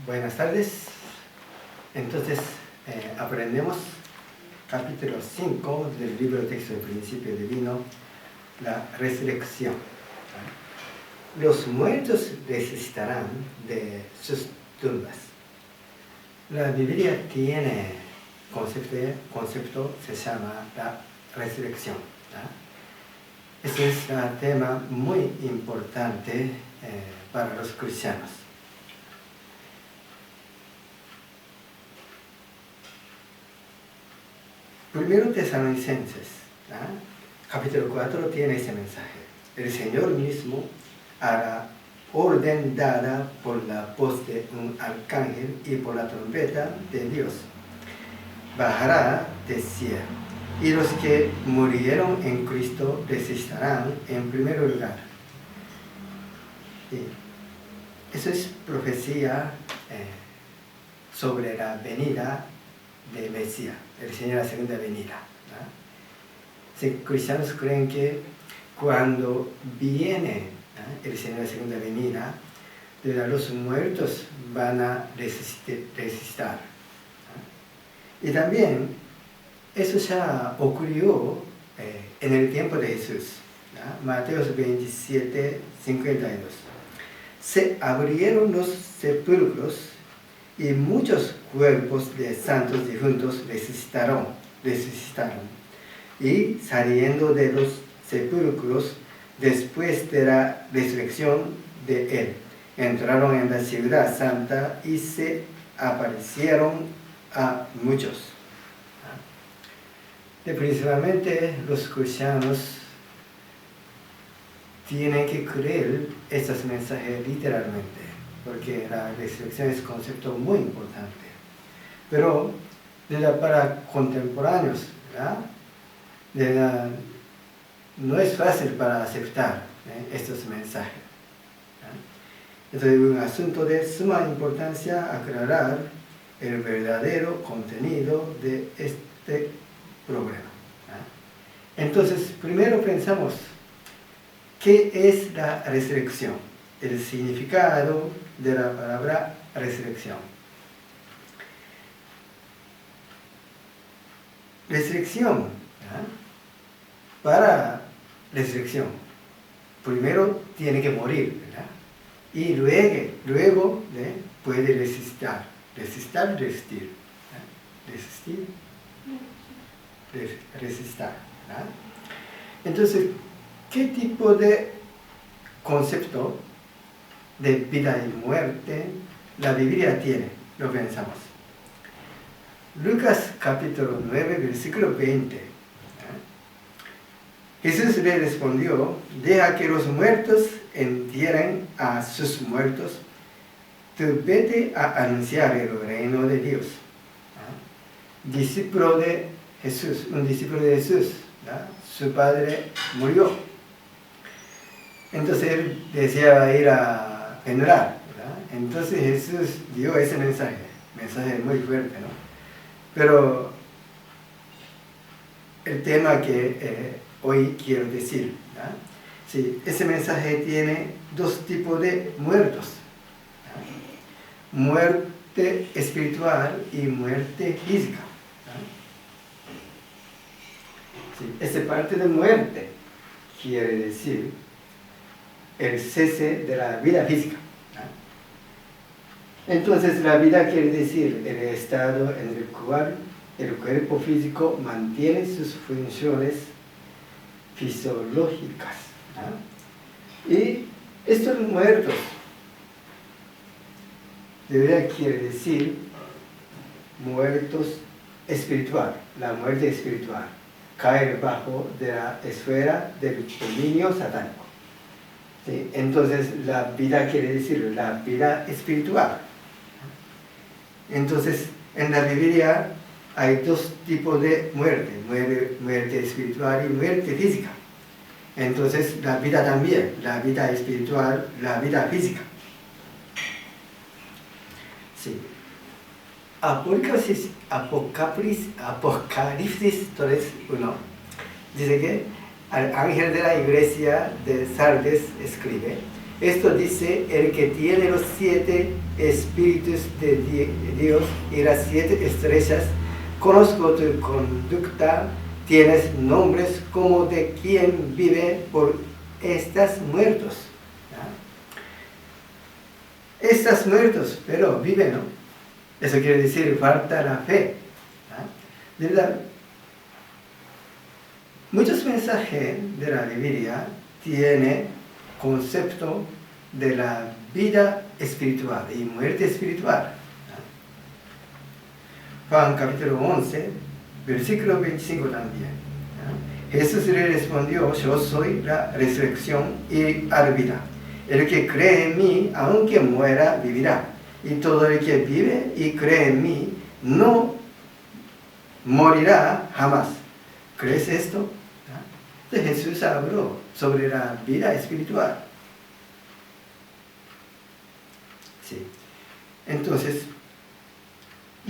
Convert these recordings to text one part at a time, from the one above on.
Buenas tardes. Entonces, aprendemos capítulo 5 del libro de texto del principio divino, la resurrección. Los muertos resucitarán de sus tumbas. La Biblia tiene concepto se llama la resurrección. Ese es un tema muy importante para los cristianos. Primero Tesalonicenses, capítulo 4, tiene ese mensaje. El Señor mismo hará orden dada por la voz de un arcángel y por la trompeta de Dios. Bajará del cielo, y los que murieron en Cristo resucitarán en primer lugar. Eso es profecía sobre la venida de Mesías, el Señor, la segunda venida. Los cristianos creen que cuando viene el Señor, la segunda venida, los muertos van a resucitar. Y también eso ya ocurrió en el tiempo de Jesús. Mateo 27, 52. Se abrieron los sepulcros y muchos cuerpos de santos difuntos resucitaron. Y saliendo de los sepulcros, después de la resurrección de él, entraron en la ciudad santa y se aparecieron a muchos. Principalmente los cristianos tienen que creer estos mensajes literalmente, porque la resurrección es un concepto muy importante. Pero para contemporáneos, no es fácil para aceptar estos mensajes. Entonces es un asunto de suma importancia aclarar el verdadero contenido de este problema. Entonces, primero pensamos, ¿qué es la resurrección? El significado de la palabra resurrección. Resurrección, para resurrección, primero tiene que morir, ¿verdad? Y luego puede resucitar. Resistir. Entonces, ¿qué tipo de concepto de vida y muerte la Biblia tiene? Lo pensamos. Lucas capítulo 9, versículo 20. Jesús le respondió: deja que los muertos entierren a sus muertos. Tú vete a anunciar el reino de Dios. Discípulo de Jesús, un discípulo de Jesús, su padre murió. Entonces él deseaba ir a venerar. Entonces Jesús dio ese mensaje muy fuerte, ¿no? Pero el tema que hoy quiero decir, sí, ese mensaje tiene dos tipos de muertos. Muerte espiritual y muerte física. Sí, esa parte de muerte quiere decir el cese de la vida física. Entonces la vida quiere decir el estado en el cual el cuerpo físico mantiene sus funciones fisiológicas. Y estos muertos, de verdad quiere decir muertos espiritual, la muerte espiritual, caer bajo de la esfera del dominio satánico. ¿Sí? Entonces la vida quiere decir la vida espiritual. Entonces en la Biblia hay dos tipos de muerte espiritual y muerte física. Entonces la vida también, la vida espiritual, la vida física. Sí. Apocalipsis 3:1 dice que al ángel de la iglesia de Sardes escribe: esto dice el que tiene los 7 espíritus de Dios y las 7 estrellas. Conozco tu conducta, tienes nombres como de quien vive por estás muertos. ¿No? Estás muertos, pero vive, ¿no? Eso quiere decir falta la fe. ¿No? De verdad, muchos mensajes de la Biblia tienen concepto de la vida espiritual y muerte espiritual. Juan capítulo 11, versículo 25 también. Jesús le respondió, yo soy la resurrección y la vida. El que cree en mí, aunque muera, vivirá. Y todo el que vive y cree en mí, no morirá jamás. ¿Crees esto? Entonces Jesús habló sobre la vida espiritual. Sí. Entonces,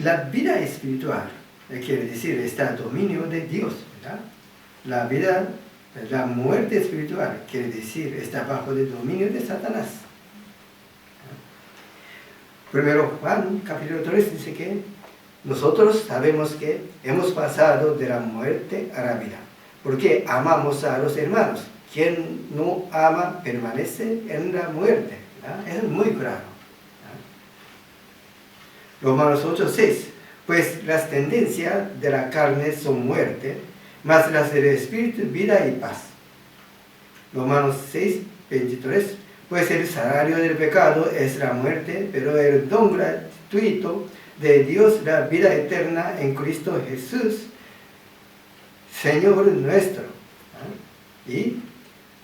la vida espiritual quiere decir está a dominio de Dios, ¿verdad? La muerte espiritual quiere decir está bajo el dominio de Satanás. Primero Juan capítulo 3 dice que nosotros sabemos que hemos pasado de la muerte a la vida, porque amamos a los hermanos. Quien no ama permanece en la muerte, ¿verdad? Eso es muy claro. Romanos 8:6, pues las tendencias de la carne son muerte, mas las del Espíritu vida y paz. Romanos 6:23, pues el salario del pecado es la muerte, pero el don gratuito de Dios la vida eterna en Cristo Jesús, Señor nuestro. Y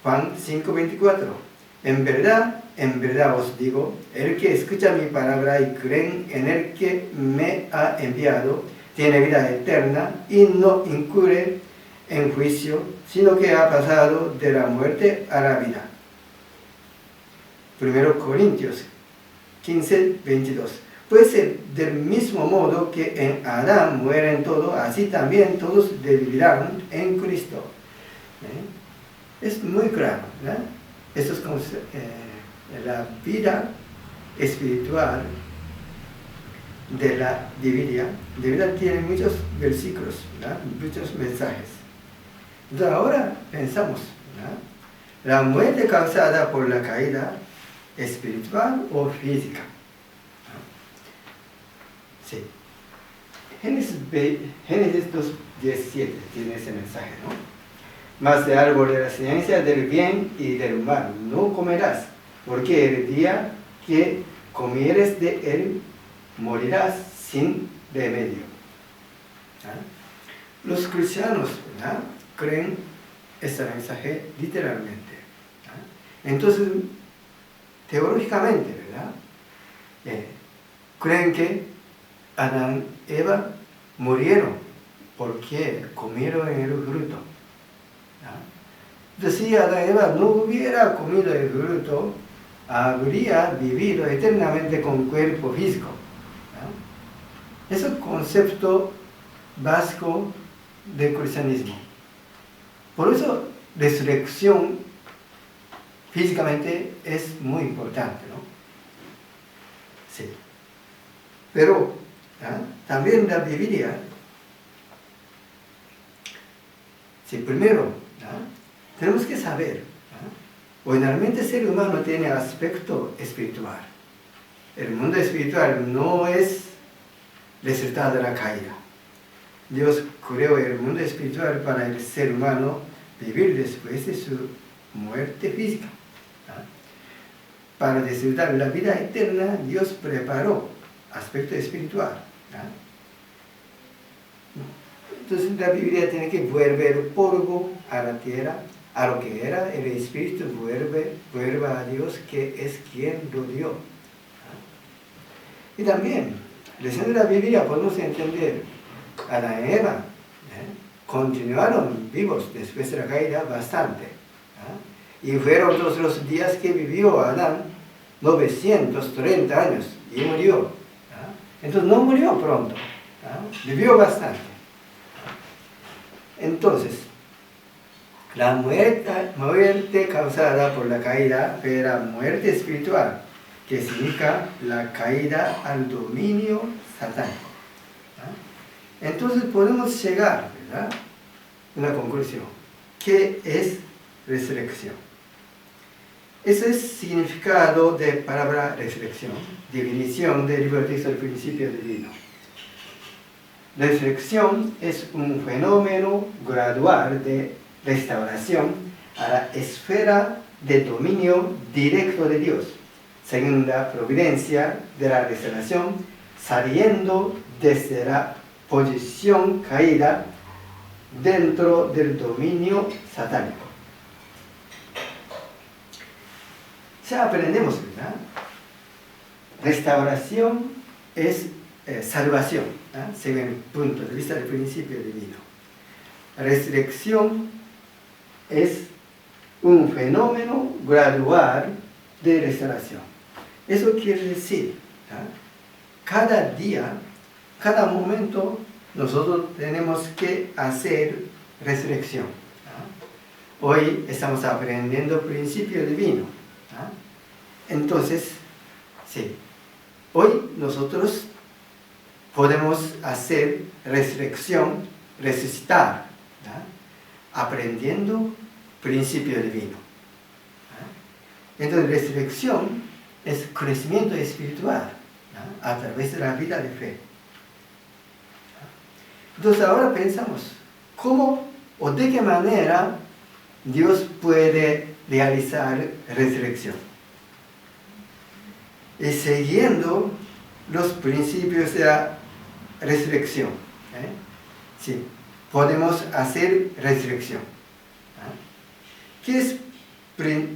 Juan 5:24, en verdad os digo, el que escucha mi palabra y cree en el que me ha enviado, tiene vida eterna y no incurre en juicio, sino que ha pasado de la muerte a la vida. 1 Corintios 15:22. Pues del mismo modo que en Adán mueren todos, así también todos vivirán en Cristo. Es muy claro, ¿verdad? Esto es como la vida espiritual de la Biblia. De verdad tiene muchos versículos, ¿verdad? Muchos mensajes. Entonces ahora pensamos, ¿verdad? La muerte causada por la caída espiritual o física. Sí. Génesis 2:17 tiene ese mensaje, ¿no? Mas del árbol de la ciencia del bien y del mal no comerás, porque el día que comieres de él morirás sin remedio. Los cristianos, ¿verdad?, creen este mensaje literalmente. Entonces, teológicamente, ¿verdad?, creen que Adán y Eva murieron porque comieron el fruto. Entonces, si Adán y Eva no hubiera comido el fruto, habría vivido eternamente con cuerpo físico. Es el concepto básico del cristianismo. Por eso, resurrección físicamente es muy importante, ¿no? Sí. Pero también la Biblia, sí, primero, tenemos que saber, ordinariamente el ser humano tiene aspecto espiritual. El mundo espiritual no es resultado de la caída. Dios creó el mundo espiritual para el ser humano vivir después de su muerte física. Para disfrutar la vida eterna, Dios preparó aspecto espiritual. Entonces la Biblia tiene que volver polvo a la tierra, a lo que era, el Espíritu vuelve a Dios, que es quien lo dio. Y también, leyendo la Biblia podemos entender, Adán y Eva continuaron vivos después de la caída bastante. Y fueron todos los días que vivió Adán, 930 años, y murió. Entonces no murió pronto, vivió bastante. Entonces, la muerte causada por la caída fue la muerte espiritual. que significa la caída al dominio satánico. Entonces podemos llegar, ¿verdad?, a una conclusión. ¿Qué es resurrección? Ese es el significado de palabra resurrección, definición del libro de texto del principio divino. Resurrección es un fenómeno gradual de restauración a la esfera de dominio directo de Dios, según la providencia de la restauración, saliendo desde la posición caída dentro del dominio satánico. Ya aprendemos, ¿verdad? Restauración es salvación, ¿no?, según el punto de vista del principio divino. Resurrección es un fenómeno gradual de restauración. Eso quiere decir, ¿no?, cada día, cada momento, nosotros tenemos que hacer resurrección, ¿no? Hoy estamos aprendiendo principio divino, ¿no? Entonces, sí, hoy nosotros podemos hacer resurrección, resucitar, ¿no?, aprendiendo principio divino, ¿no? Entonces, resurrección es crecimiento espiritual, ¿no?, a través de la vida de fe. Entonces, ahora pensamos, ¿cómo o de qué manera Dios puede realizar resurrección? Y siguiendo los principios de la resurrección, sí, podemos hacer resurrección. ¿Qué es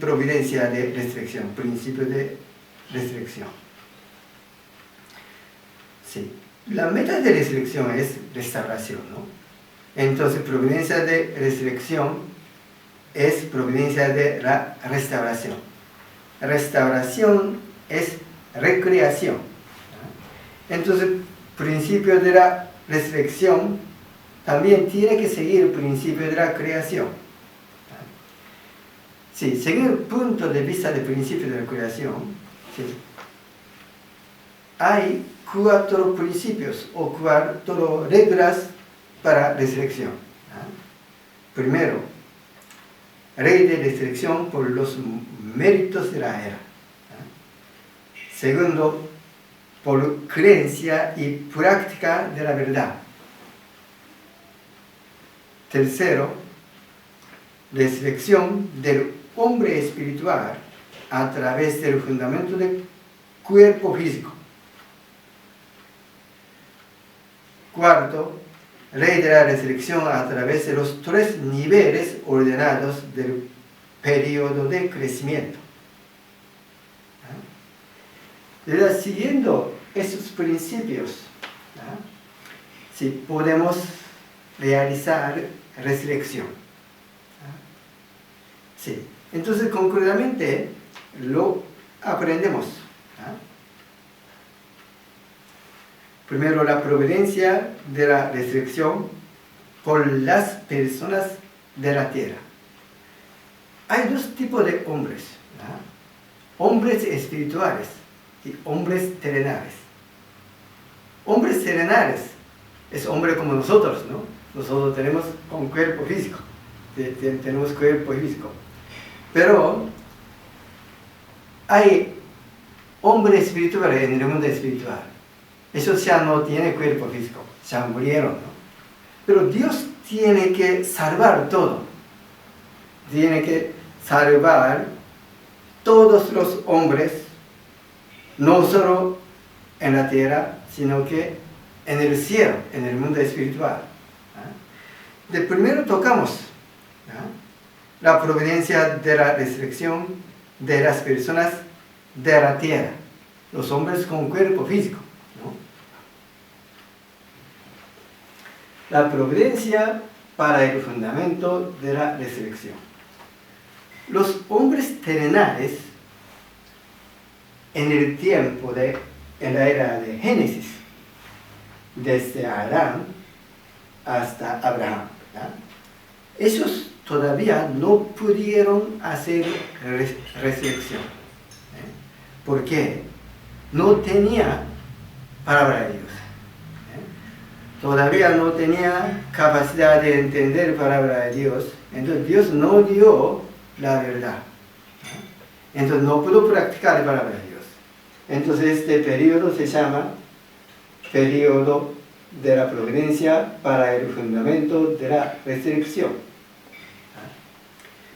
providencia de resurrección? Principio de resurrección. Sí, la meta de resurrección es restauración, ¿no? Entonces, providencia de resurrección es providencia de la restauración. Restauración es recreación, ¿no? Entonces, principio de la resurrección también tiene que seguir el principio de la creación, ¿no? Sí, según el punto de vista del principio de la creación, sí, hay 4 principios o 4 reglas para resurrección, ¿no? Primero, ley de resurrección por los méritos de la era, ¿no? Segundo, por creencia y práctica de la verdad. Tercero, resurrección del hombre espiritual a través del fundamento del cuerpo físico. Cuarto, ley de la resurrección a través de los 3 niveles ordenados del periodo de crecimiento. ¿No? Siguiendo esos principios, ¿no?, sí, podemos realizar resurrección, ¿no? Sí. Entonces, concretamente, lo aprendemos, ¿no? Primero, la providencia de la resurrección por las personas de la tierra. Hay 2 tipos de hombres, ¿no?, hombres espirituales y hombres terrenales. Hombres terrenales es hombre como nosotros, ¿no? Nosotros tenemos un cuerpo físico, tenemos cuerpo físico. Pero hay hombres espirituales en el mundo espiritual. Ellos ya no tienen cuerpo físico, ya murieron, ¿no? Pero Dios tiene que salvar todo. Tiene que salvar todos los hombres, no solo en la tierra, sino que en el cielo, en el mundo espiritual. De primero tocamos, ¿no?, la providencia de la resurrección de las personas de la tierra, los hombres con cuerpo físico, ¿no? La providencia para el fundamento de la resurrección. Los hombres terrenales, en el tiempo en la era de Génesis, desde Adán hasta Abraham, ¿verdad?, ellos todavía no pudieron hacer resurrección, porque no tenía palabra de Dios. Todavía no tenía capacidad de entender palabra de Dios. Entonces Dios no dio la verdad. Entonces no pudo practicar palabra de Dios. Entonces este periodo se llama periodo de la providencia para el fundamento de la resurrección.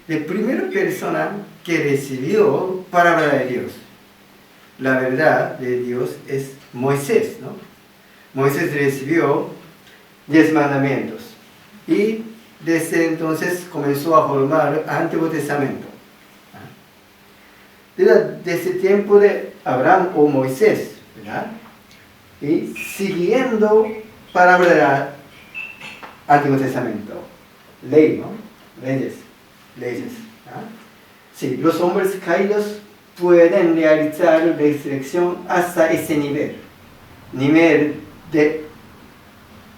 La primera persona que recibió palabra de Dios, la verdad de Dios, es Moisés, ¿no? Moisés recibió 10 mandamientos y desde entonces comenzó a formar el Antiguo Testamento. Desde el tiempo de Abraham o Moisés, ¿verdad? Y siguiendo palabra del Antiguo Testamento, ley, ¿no? Leyes. ¿Ah? Sí, los hombres caídos pueden realizar resurrección hasta ese nivel de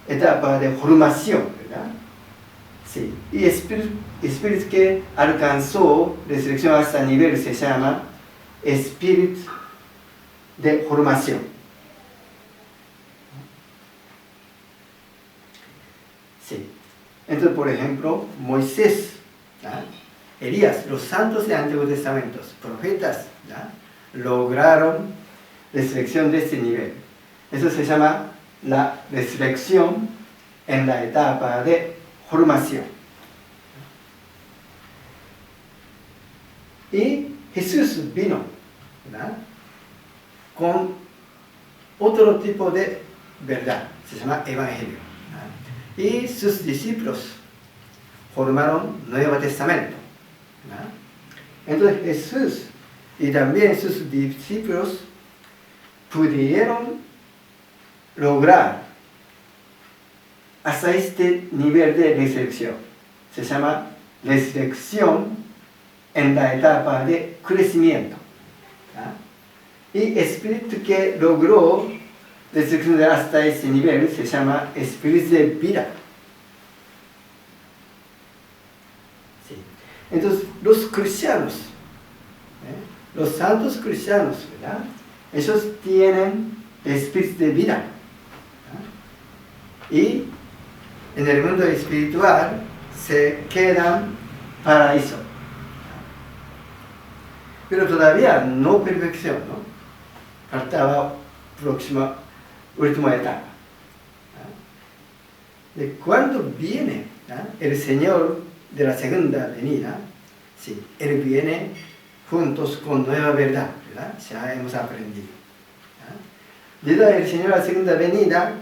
etapa de formación, ¿verdad? Sí, y espíritu que alcanzó resurrección hasta nivel se llama espíritu de formación. Sí, entonces por ejemplo, Moisés, ¿verdad? Elías, los santos del Antiguo Testamento, profetas, ¿verdad? Lograron resurrección de este nivel. Eso se llama la resurrección en la etapa de formación. Y Jesús vino, ¿verdad? Con otro tipo de verdad, se llama Evangelio, ¿verdad? Y sus discípulos formaron Nuevo Testamento, ¿verdad? Entonces Jesús y también sus discípulos pudieron lograr hasta este nivel de resurrección. Se llama resurrección en la etapa de crecimiento. ¿Ah? Y espíritu que logró resurrección hasta ese nivel se llama espíritu de vida. Sí. Entonces, los cristianos, los santos cristianos, ¿verdad? Ellos tienen espíritu de vida. Y en el mundo espiritual se quedan paraíso. Pero todavía no perfección, ¿no? Faltaba última etapa. De cuando viene, ¿no? El Señor de la segunda venida, sí, Él viene juntos con nueva verdad, ¿verdad? Ya hemos aprendido. Llega el Señor a la segunda venida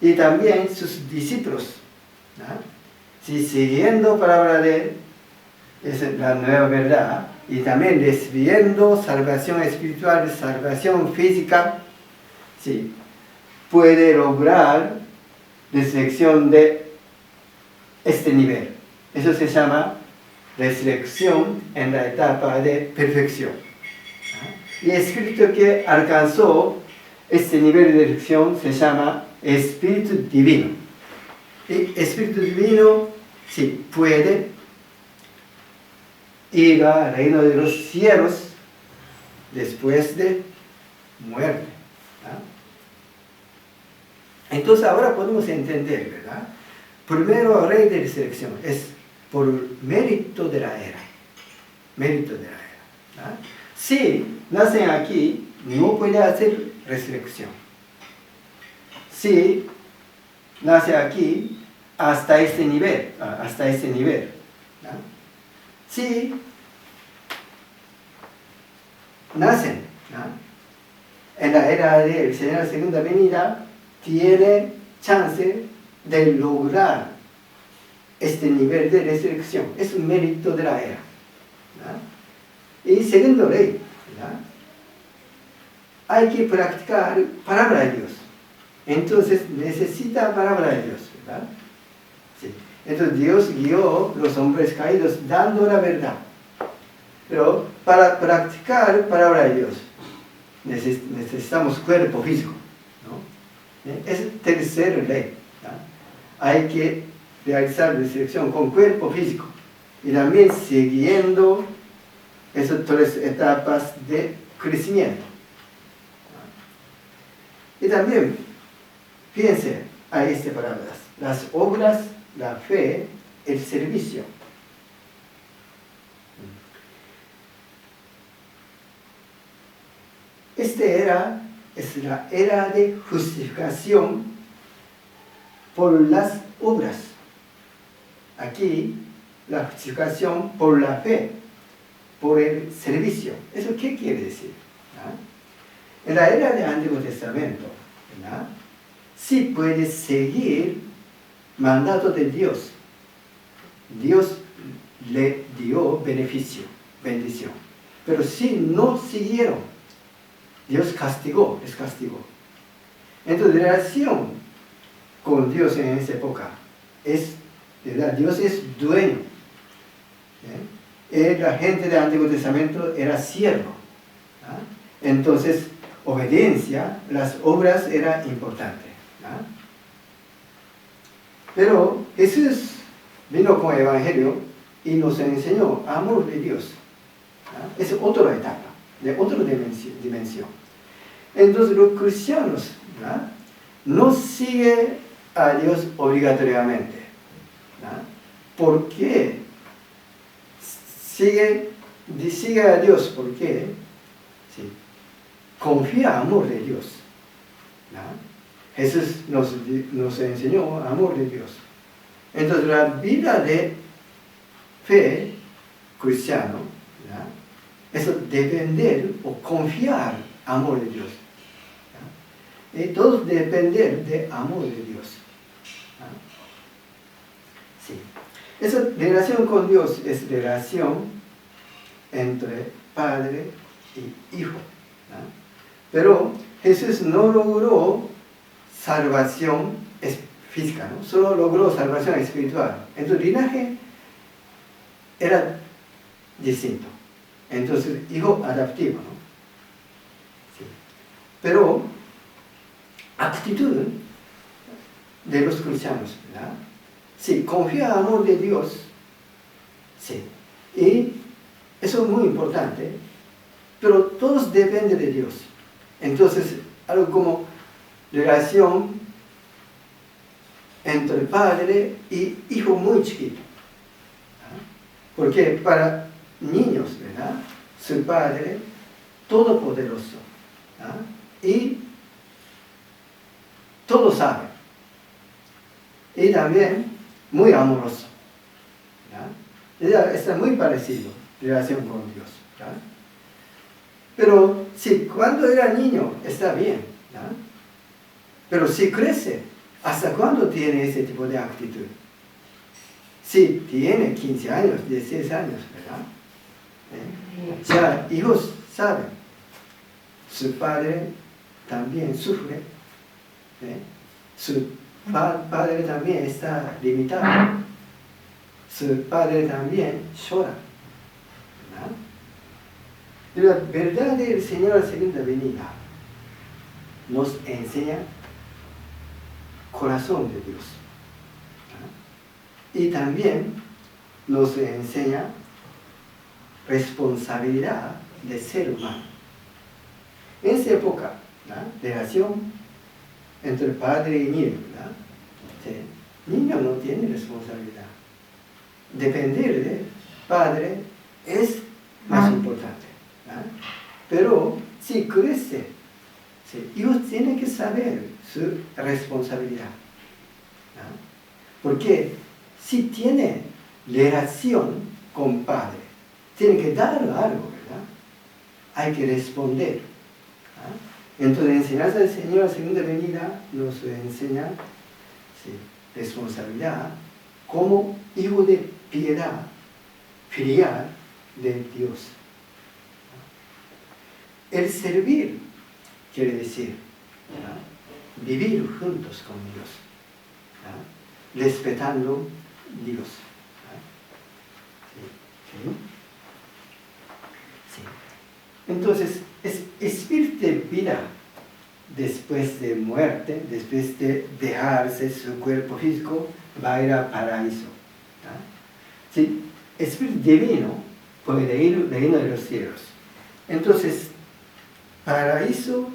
y también sus discípulos, ¿no? Si siguiendo palabra de Él, es la nueva verdad, y también recibiendo salvación espiritual, salvación física, sí, puede lograr resurrección de este nivel. Eso se llama resurrección en la etapa de perfección. Y el espíritu que alcanzó este nivel de resurrección se llama espíritu divino. Y espíritu divino, sí, puede ir al reino de los cielos después de muerte. Entonces ahora podemos entender, ¿verdad? Primero, ley de resurrección es por mérito de la era. Mérito de la era. ¿Verdad? Si nacen aquí, no puede hacer resurrección. Si nace aquí, hasta este nivel. ¿Verdad? Si nacen, ¿no? En la era del Señor de la segunda venida, tiene chance de lograr este nivel de resurrección. Es un mérito de la era, ¿no? Y segundo ley, ¿no? Hay que practicar palabra de Dios. Entonces necesita palabra de Dios, ¿verdad? Sí. Entonces Dios guió los hombres caídos dando la verdad. Pero para practicar palabra de Dios necesitamos cuerpo físico, ¿no? Es el tercer ley, ¿no? Hay que realizar resurrección con cuerpo físico y también siguiendo esas tres etapas de crecimiento. Y también piense a estas palabras: las obras, la fe, el servicio. Esta era es la era de justificación por las obras. Aquí, la justificación por la fe, por el servicio. ¿Eso qué quiere decir? En la era del Antiguo Testamento, ¿verdad?, sí puede seguir mandato de Dios. Dios le dio beneficio, bendición. Pero si no siguieron, Dios castigó, les castigó. Entonces, la relación con Dios en esa época es, ¿verdad?, Dios es dueño. La gente del Antiguo Testamento era siervo. Entonces, obediencia, las obras eran importantes. Pero Jesús vino con el Evangelio y nos enseñó amor de Dios. Es otra etapa, de otra dimensión. Entonces los cristianos no siguen a Dios obligatoriamente. ¿Por qué sigue a Dios? Porque sí, confía en amor de Dios. Jesús nos enseñó amor de Dios. Entonces la vida de fe cristiano, eso depender o confiar amor de Dios. Y todos depender de amor de Dios. Sí. Esa relación con Dios es relación entre padre y hijo. Pero Jesús no logró salvación física, ¿no? Solo logró salvación espiritual. Entonces el linaje era distinto. Entonces, hijo adaptivo, ¿no? Sí. Pero actitud de los cristianos, ¿verdad? Sí, confía en el amor de Dios. Sí. Y eso es muy importante. Pero todos dependen de Dios. Entonces, algo como relación entre padre y hijo muy chiquito. Porque para niños, ¿verdad?, su padre todopoderoso y todo sabe. Y también muy amoroso. Está muy parecido relación con Dios. Pero si cuando era niño está bien. Pero si crece, ¿hasta cuándo tiene ese tipo de actitud? Si tiene 15 años, 16 años, ¿verdad? Ya hijos saben, su padre también sufre, su padre también está limitado, su padre también llora, ¿verdad? Y la verdad del Señor a la segunda venida nos enseña corazón de Dios. Y también nos enseña responsabilidad de ser humano. En esa época, relación entre padre y niño, el niño no tiene responsabilidad. Depender del padre es más importante. Pero si crece, ellos tienen que saber su responsabilidad. Porque si tiene relación con padre, tiene que dar algo, ¿verdad? Hay que responder. Entonces, la enseñanza del Señor, la segunda venida, nos enseña responsabilidad como hijo de piedad, filial de Dios. El servir quiere decir vivir juntos con Dios, respetando Dios. Sí. Entonces, es espíritu de vida después de muerte, después de dejarse su cuerpo físico, va a ir al paraíso. Sí. Espíritu divino puede ir al reino de los cielos. Entonces, paraíso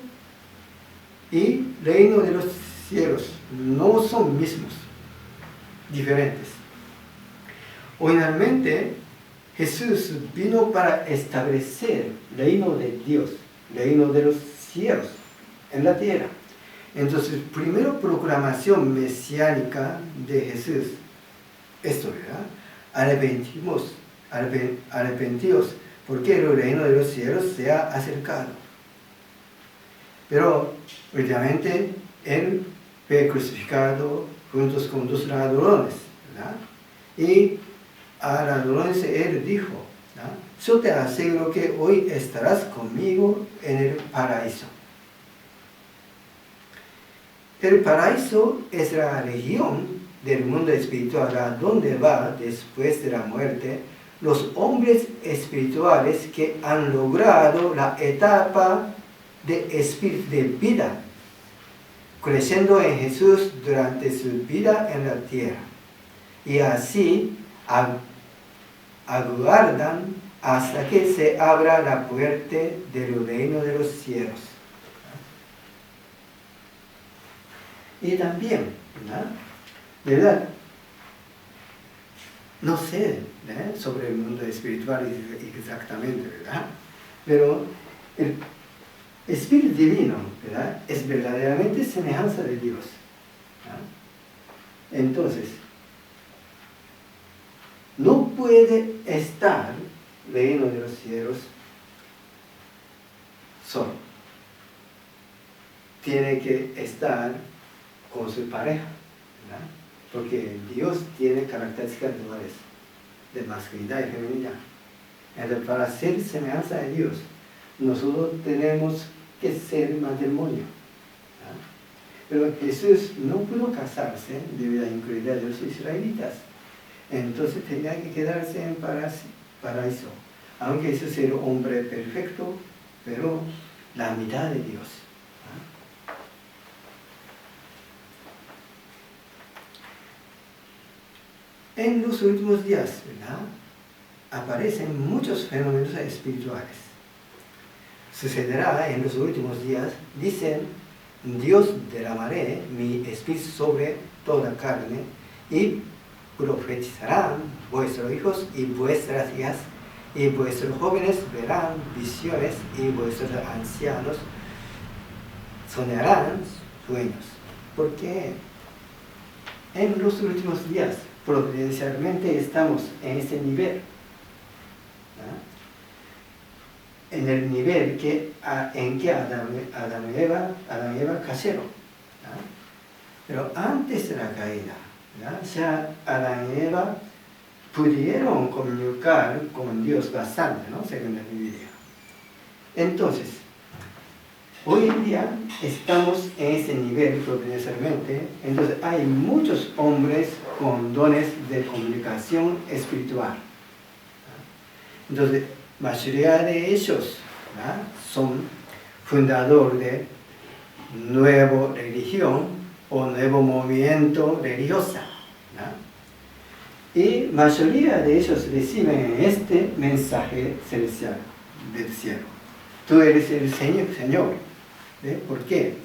y reino de los cielos no son mismos, diferentes. Originalmente, Jesús vino para establecer el reino de Dios, el reino de los cielos en la tierra. Entonces, primero proclamación mesiánica de Jesús, esto, ¿verdad? Arrepentíos, porque el reino de los cielos se ha acercado. Pero, obviamente, Él fue crucificado juntos con dos ladrones, ¿verdad? Y a ladrones Él dijo, ¿verdad? Yo te aseguro que hoy estarás conmigo en el paraíso. El paraíso es la región del mundo espiritual a donde va después de la muerte los hombres espirituales que han logrado la etapa de espíritu de vida, creciendo en Jesús durante su vida en la tierra. Y así aguardan hasta que se abra la puerta del reino de los cielos. Y también, ¿verdad? ¿Verdad? No sé, ¿verdad?, sobre el mundo espiritual exactamente, ¿verdad? Pero el Espíritu Divino, ¿verdad?, es verdaderamente semejanza de Dios, ¿verdad? Entonces, no puede estar el reino de los cielos solo. Tiene que estar con su pareja, ¿verdad? Porque Dios tiene características duales de masculinidad y feminidad. Entonces, para ser semejanza de Dios, nosotros tenemos que ser matrimonio, ¿verdad? Pero Jesús no pudo casarse debido a la incredulidad de los israelitas. Entonces tenía que quedarse en paraíso. Aunque Jesús era hombre perfecto, pero la mitad de Dios. En los últimos días, ¿verdad?, aparecen muchos fenómenos espirituales. Sucederá en los últimos días, dicen, Dios derramaré mi espíritu sobre toda carne y profetizarán vuestros hijos y vuestras hijas, y vuestros jóvenes verán visiones y vuestros ancianos soñarán sueños. Porque en los últimos días providencialmente estamos en ese nivel, ¿verdad?, en el nivel en que Adán y Eva cayeron, ¿verdad? Pero antes de la caída, ¿verdad?, ya Adán y Eva pudieron comunicar con Dios bastante, ¿no?, según la Biblia. Entonces, hoy en día estamos en ese nivel providencialmente. Entonces hay muchos hombres con dones de comunicación espiritual. Entonces, la mayoría de ellos, ¿verdad?, son fundadores de nueva religión o nuevo movimiento religioso, ¿verdad? Y la mayoría de ellos reciben este mensaje celestial del cielo. Tú eres el Señor. ¿Eh? ¿Por qué?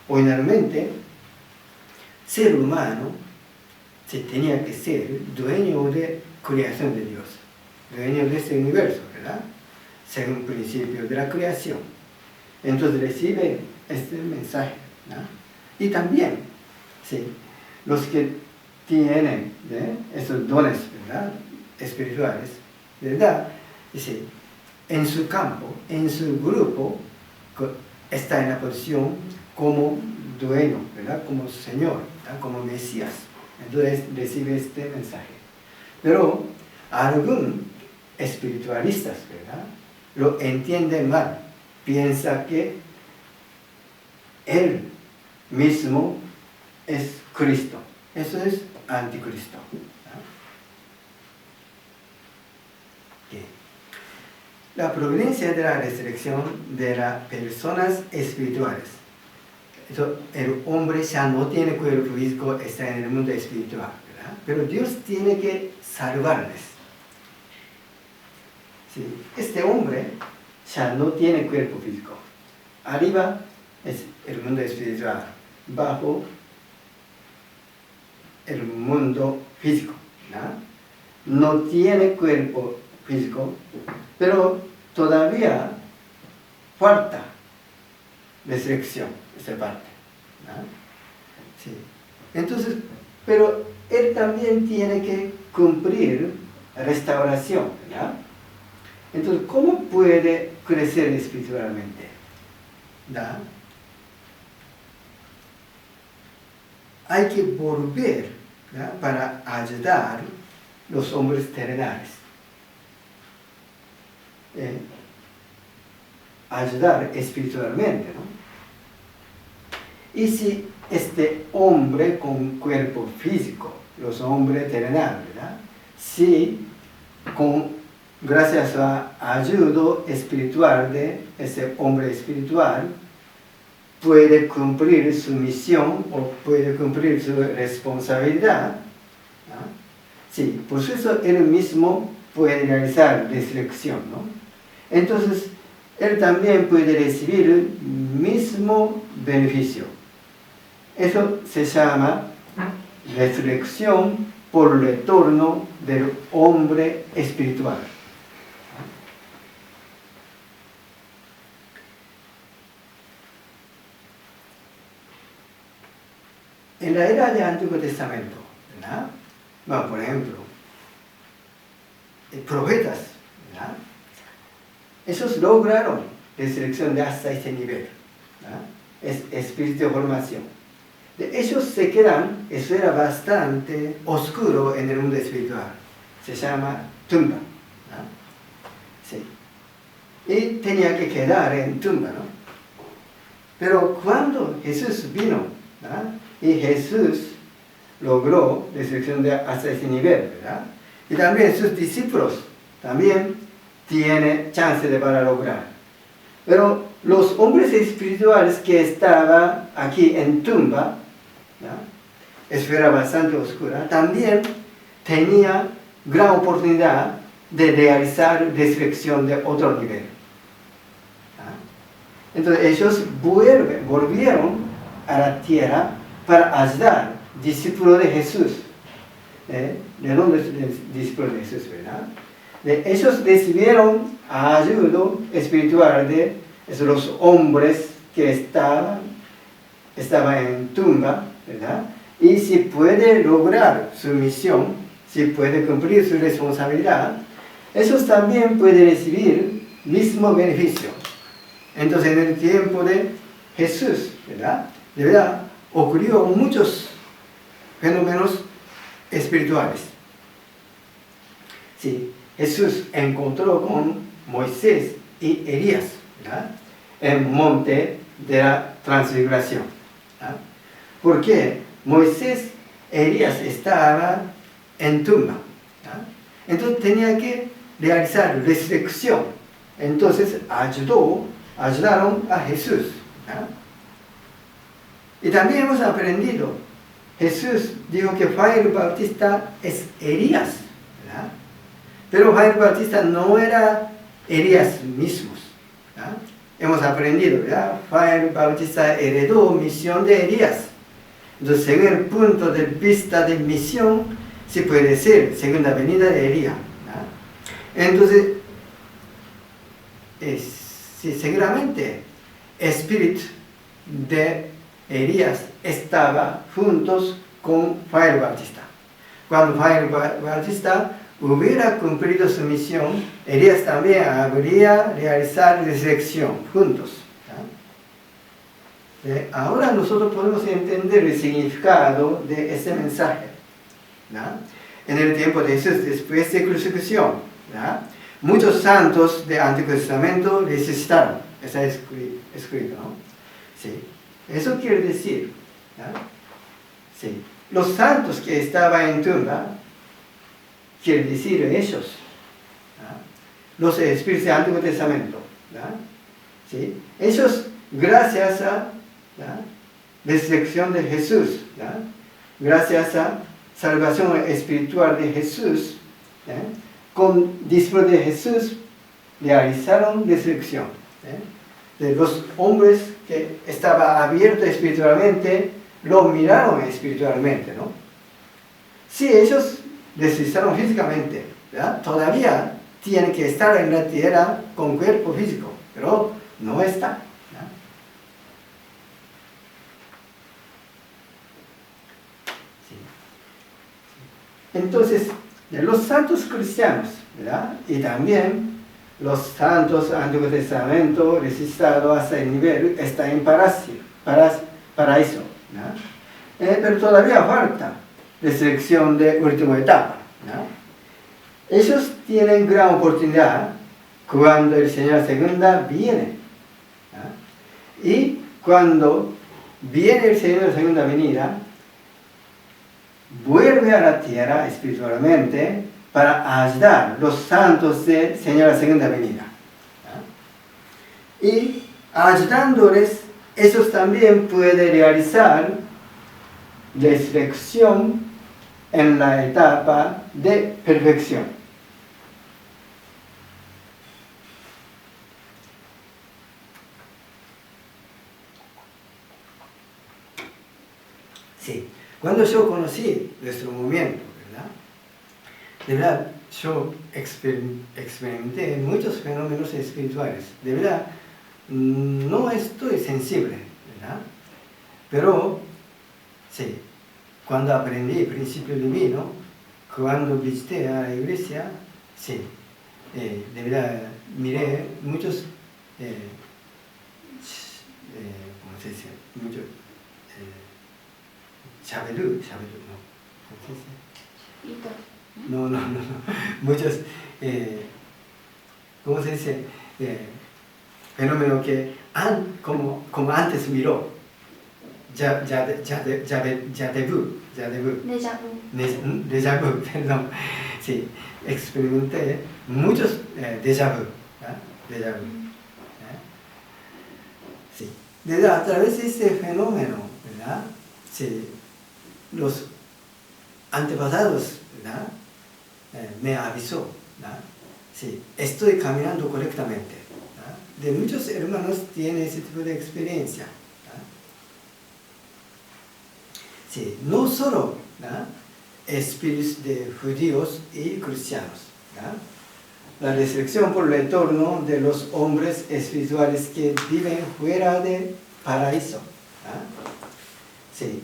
Originalmente, ser humano se tenía que ser dueño de creación de Dios, dueño de este universo, ¿verdad?, según el principio de la creación. Entonces recibe este mensaje, ¿verdad? Y también, sí, los que tienen, ¿eh?, esos dones, ¿verdad?, espirituales, ¿verdad?, dice, en su campo, en su grupo, está en la posición como dueño, ¿verdad?, como Señor, ¿verdad?, como Mesías. Entonces recibe este mensaje. Pero algunos espiritualistas, ¿verdad?, lo entienden mal. Piensa que Él mismo es Cristo. Eso es anticristo, ¿verdad? Okay. La providencia de la resurrección de las personas espirituales. El hombre ya no tiene cuerpo físico, está en el mundo espiritual, ¿verdad? Pero Dios tiene que salvarles. Sí. Este hombre ya no tiene cuerpo físico, arriba es el mundo espiritual, bajo el mundo físico, ¿no? No tiene cuerpo físico, pero todavía falta resurrección, esa parte, ¿no? Sí. Entonces, pero él también tiene que cumplir restauración, ¿no? Entonces, ¿cómo puede crecer espiritualmente? ¿No? Hay que volver, ¿no?, para ayudar a los hombres terrenales. Ayudar espiritualmente, ¿no? Y si este hombre con cuerpo físico, los hombres terrenales, ¿verdad?, si gracias a ayuda espiritual de ese hombre espiritual puede cumplir su misión o puede cumplir su responsabilidad, ¿no? Sí, por eso él mismo puede realizar resurrección, ¿no? Entonces, él también puede recibir el mismo beneficio. Eso se llama resurrección por retorno del hombre espiritual. En la era del Antiguo Testamento, ¿verdad?, bueno, por ejemplo, profetas, ¿verdad?, ellos lograron resurrección de hasta ese nivel, ¿verdad?, es espíritu de formación. Ellos se quedan, eso era bastante oscuro en el mundo espiritual, se llama tumba, ¿no? Sí. Y tenía que quedar en tumba, ¿no? Pero cuando Jesús vino, ¿no?, y Jesús logró resurrección hasta ese nivel, ¿verdad?, y también sus discípulos también tienen chance para lograr. Pero los hombres espirituales que estaban aquí en tumba, ¿no?, esfera bastante oscura, también tenía gran oportunidad de realizar resurrección de otro nivel, ¿no? Entonces ellos volvieron a la tierra para ayudar discípulos de Jesús, de los discípulos de Jesús, ¿verdad? Ellos recibieron ayuda espiritual de los hombres que estaban en tumba, ¿verdad? Y si puede lograr su misión, si puede cumplir su responsabilidad, ellos también pueden recibir el mismo beneficio. Entonces, en el tiempo de Jesús, ¿verdad?, de verdad, ocurrió muchos fenómenos espirituales. Sí, Jesús encontró con Moisés y Elías, ¿verdad?, en monte de la transfiguración, ¿verdad?, porque Moisés y Elías estaban en tumba, ¿verdad?, entonces tenía que realizar resurrección. Entonces ayudaron a Jesús, ¿verdad? Y también hemos aprendido, Jesús dijo que Juan el Bautista es Elías, ¿verdad?, pero Juan el Bautista no era Elías mismos, ¿verdad? Hemos aprendido, ¿verdad?, Juan el Bautista heredó misión de Elías. Entonces, según el punto de vista de misión, se puede ser segunda venida de Elías, ¿verdad? Entonces, sí, seguramente espíritu de Elías estaba juntos con Juan el Bautista. Cuando Juan el Bautista hubiera cumplido su misión, Elías también habría realizado resurrección juntos, ¿no? Ahora nosotros podemos entender el significado de ese mensaje, ¿no? En el tiempo de Jesús, después de crucifixión, ¿no?, muchos santos del Antiguo Testamento resucitaron. Está escrito, ¿no? Sí. Eso quiere decir, ¿no?, sí, los santos que estaban en tumba, quiere decir ellos, ¿no?, los espíritus del Antiguo Testamento, ¿no?, sí, ellos, gracias a la resurrección de Jesús, ¿no?, gracias a salvación espiritual de Jesús, con discípulos de Jesús realizaron resurrección, de los hombres que estaba abierto espiritualmente, lo miraron espiritualmente, ¿no? Sí, ellos deslizaron físicamente, ¿verdad? Todavía tienen que estar en la tierra con cuerpo físico, pero no está. Entonces, de los santos cristianos, ¿verdad? Y también los santos Antiguo Testamento registrados hasta el nivel está en paraíso, ¿verdad? Pero todavía falta la selección de última etapa, ¿verdad? Ellos tienen gran oportunidad cuando el Señor segunda viene, ¿verdad? Y cuando viene el Señor segunda venida, vuelve a la tierra espiritualmente para ayudar a los santos de Señor segunda venida. Y ayudándoles, ellos también pueden realizar la selección en la etapa de perfección. Sí. Cuando yo conocí nuestro movimiento, ¿verdad? De verdad, yo experimenté muchos fenómenos espirituales. De verdad, no estoy sensible, ¿verdad? Pero, sí, cuando aprendí el principio divino, cuando visité a la iglesia, sí, de verdad, miré muchos, ¿cómo se dice? Muchos, Shaberu, ¿no? No. Muchos, ¿cómo se dice? Fenómenos que como antes miró. Ya déjà vu, perdón. Sí, experimenté muchos déjà vu. Déjà vu. Sí. A través de ese fenómeno, ¿verdad? Sí. Los antepasados, ¿verdad? Me avisó, ¿verdad? Sí, estoy caminando correctamente, ¿verdad? De muchos hermanos tienen ese tipo de experiencia, ¿verdad? Sí, no solo, ¿verdad? Espíritus de judíos y cristianos, ¿verdad? La resurrección por el entorno de los hombres espirituales que viven fuera del paraíso, ¿verdad? Sí.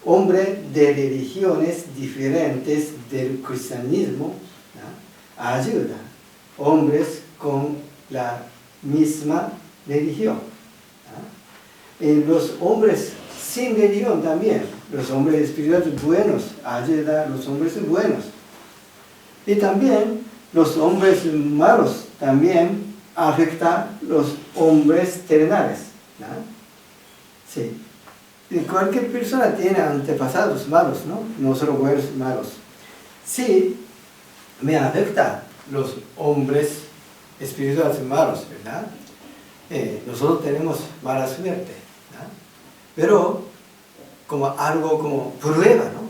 Hombres de religiones diferentes del cristianismo, ¿no? Ayuda a hombres con la misma religión, ¿no? Y los hombres sin religión también, los hombres espirituales buenos, ayuda a los hombres buenos. Y también los hombres malos también afectan a los hombres terrenales, ¿no? Sí. Y cualquier persona tiene antepasados malos, ¿no? No solo buenos malos. Sí, me afecta los hombres espirituales malos, ¿verdad? Nosotros tenemos mala suerte, ¿verdad? Pero como algo como prueba, ¿no?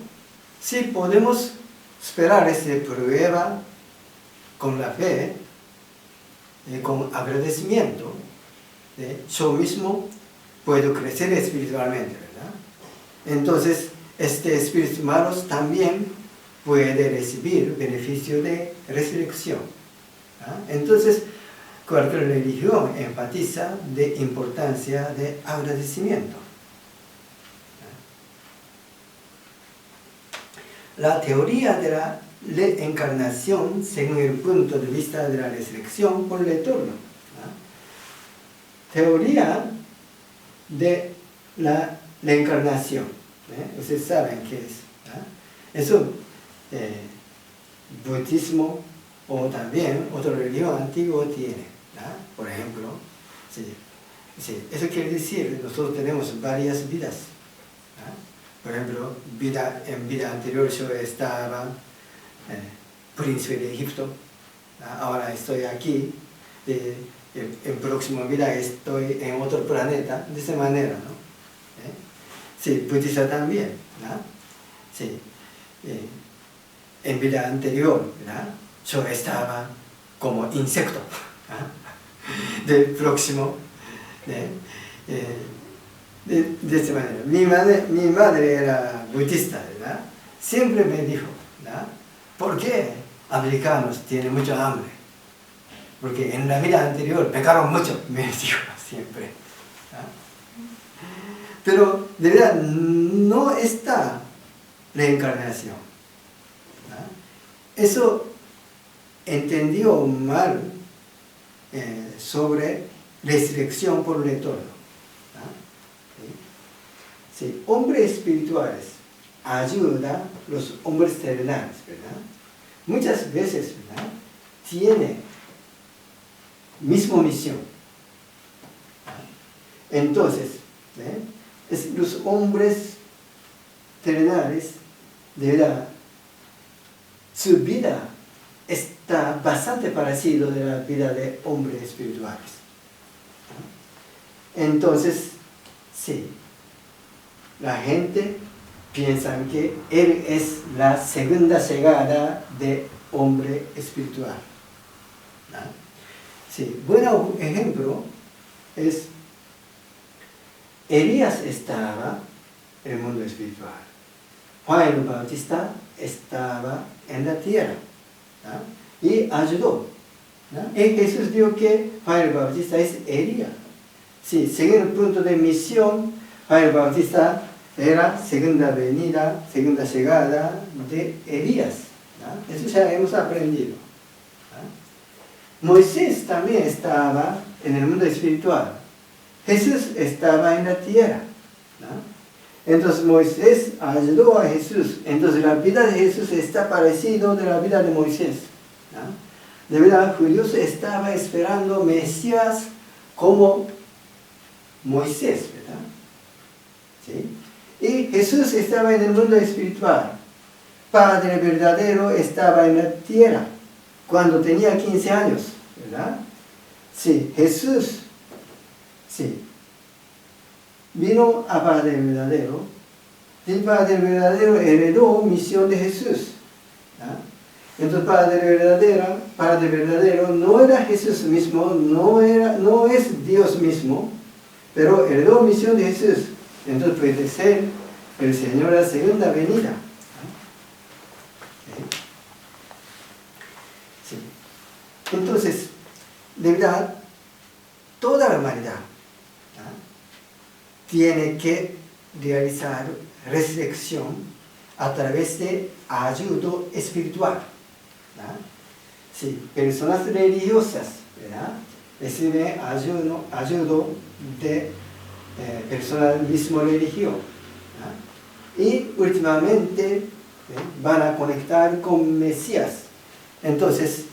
Sí podemos esperar esa prueba con la fe, con agradecimiento, yo mismo puedo crecer espiritualmente, ¿verdad? Entonces, espíritus malos también puede recibir beneficio de resurrección, ¿verdad? Entonces, cualquier religión enfatiza de importancia de agradecimiento. La teoría de la reencarnación según el punto de vista de la resurrección por el Eterno. Teoría de la reencarnación. Ustedes saben qué es. Eso, budismo o también otra religión antigua tiene. Por ejemplo, sí, eso quiere decir que nosotros tenemos varias vidas. Por ejemplo, en vida anterior yo estaba príncipe de Egipto, ahora estoy aquí, en próxima vida estoy en otro planeta, de esa manera, ¿no? Sí, budista también, ¿no? Sí, en vida anterior, ¿no? Yo estaba como insecto, ¿no? Del próximo De esta manera. Mi madre era budista, ¿verdad? Siempre me dijo, ¿verdad? ¿Por qué americanos tienen mucha hambre? Porque en la vida anterior pecaron mucho, me dijo siempre. ¿Verdad? Pero de verdad no está reencarnación. ¿Verdad? Eso entendió mal sobre resurrección por retorno. Sí, hombres espirituales ayudan a los hombres terrenales, ¿verdad? Muchas veces, ¿verdad? Tiene misma misión. Entonces, los hombres terrenales, de verdad, su vida está bastante parecido de la vida de hombres espirituales. Entonces, sí, la gente piensa que él es la segunda llegada de hombre espiritual. ¿No? Sí, buen ejemplo es Elías estaba en el mundo espiritual. Juan el Bautista estaba en la tierra, ¿no? Y ayudó, ¿no? Y Jesús dijo que Juan el Bautista es Elías. Sí, según el punto de misión, Juan el Bautista era segunda venida, segunda llegada de Elías, ¿no? Eso ya hemos aprendido, ¿no? Moisés también estaba en el mundo espiritual. Jesús estaba en la tierra, ¿no? Entonces Moisés ayudó a Jesús. Entonces la vida de Jesús está parecida de la vida de Moisés, ¿no? De verdad, judíos estaba esperando Mesías como Moisés, ¿verdad? ¿Sí? Y Jesús estaba en el mundo espiritual. Padre verdadero estaba en la tierra cuando tenía 15 años, ¿verdad? Sí, Jesús, sí, vino a Padre verdadero. El Padre verdadero heredó misión de Jesús, ¿no? Entonces Padre verdadero no era Jesús mismo, no es Dios mismo, pero heredó misión de Jesús. Entonces puede ser el Señor a la segunda venida. Sí. Entonces, de verdad, toda la humanidad, ¿no? Tiene que realizar resurrección a través de ayuda espiritual, ¿no? Sí, personas religiosas, ¿verdad? Reciben ayuda de personas del mismo religión, ¿no? Y últimamente van a conectar con Mesías. Entonces,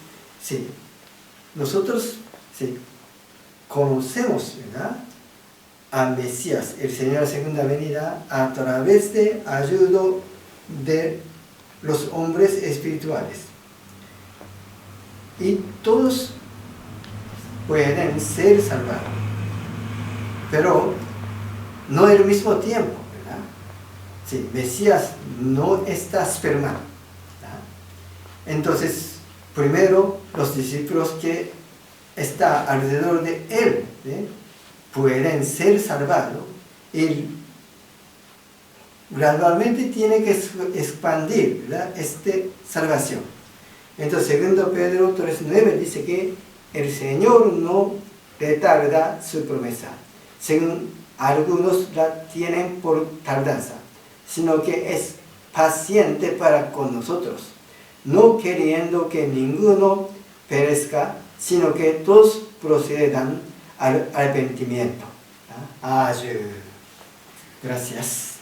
sí, nosotros sí, conocemos, ¿verdad?, a Mesías, el Señor de la segunda venida, a través de ayuda de los hombres espirituales. Y todos pueden ser salvados, pero no al mismo tiempo, ¿verdad? Sí, Mesías no está esperando, ¿verdad? Entonces, primero los discípulos que están alrededor de él, ¿verdad?, pueden ser salvados y gradualmente tiene que expandir, ¿verdad?, esta salvación. Entonces, segundo Pedro 3:9 dice que el Señor no retarda su promesa, según algunos la tienen por tardanza, sino que es paciente para con nosotros, no queriendo que ninguno perezca, sino que todos procedan al arrepentimiento. Gracias.